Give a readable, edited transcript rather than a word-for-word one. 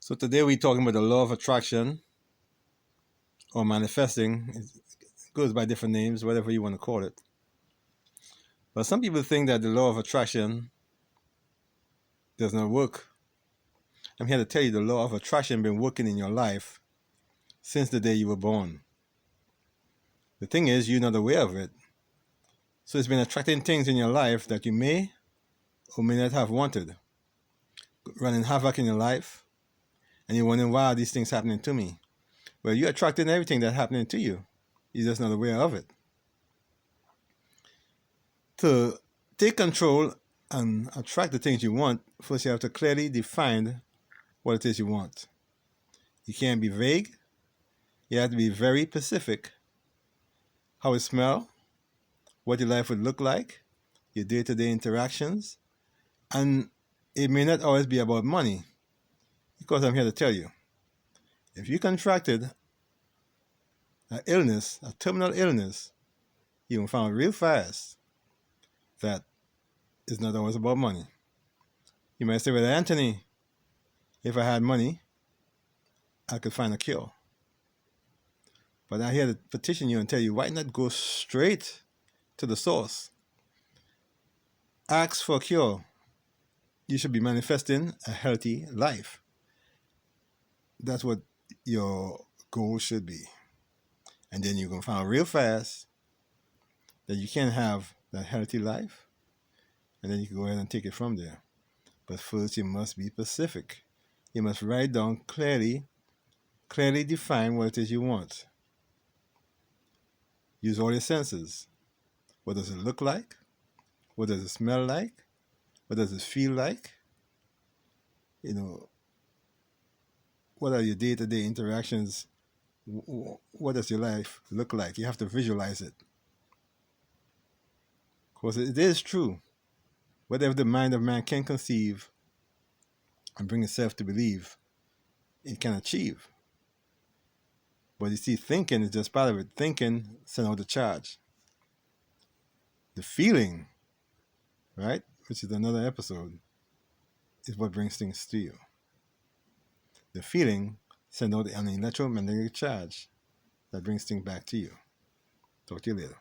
So today we're talking about the law of attraction or manifesting. It goes by different names, whatever you want to call it. But some people think that the law of attraction does not work. I'm here to tell you the law of attraction been working in your life since the day you were born. The thing is, you're not aware of it. So it's been attracting things in your life that you may or may not have wanted, running havoc in your life, and you're wondering, why are these things happening to me? Well, you're attracting everything that's happening to you. You're just not aware of it. To take control and attract the things you want, first you have to clearly define what it is you want. You can't be vague. You have to be very specific. How it smells, what your life would look like, your day-to-day interactions, and it may not always be about money, because I'm here to tell you, if you contracted an illness, a terminal illness, you can find real fast that it's not always about money. You might say, well, Anthony, if I had money, I could find a cure. But I'm here to petition you and tell you, why not go straight to the source? Ask for a cure. You should be manifesting a healthy life. That's what your goal should be. And then you can find real fast that you can have that healthy life, and then you can go ahead and take it from there. But first, you must be specific. You must write down clearly define what it is you want. Use all your senses. What does it look like? What does it smell like? What does it feel like? What are your day-to-day interactions? What does your life look like? You have to visualize it. Because it is true. Whatever the mind of man can conceive and bring itself to believe, it can achieve. But you see, thinking is just part of it. Thinking sends out the charge. The feeling, right, which is another episode, is what brings things to you. The feeling sends out an electromagnetic charge that brings things back to you. Talk to you later.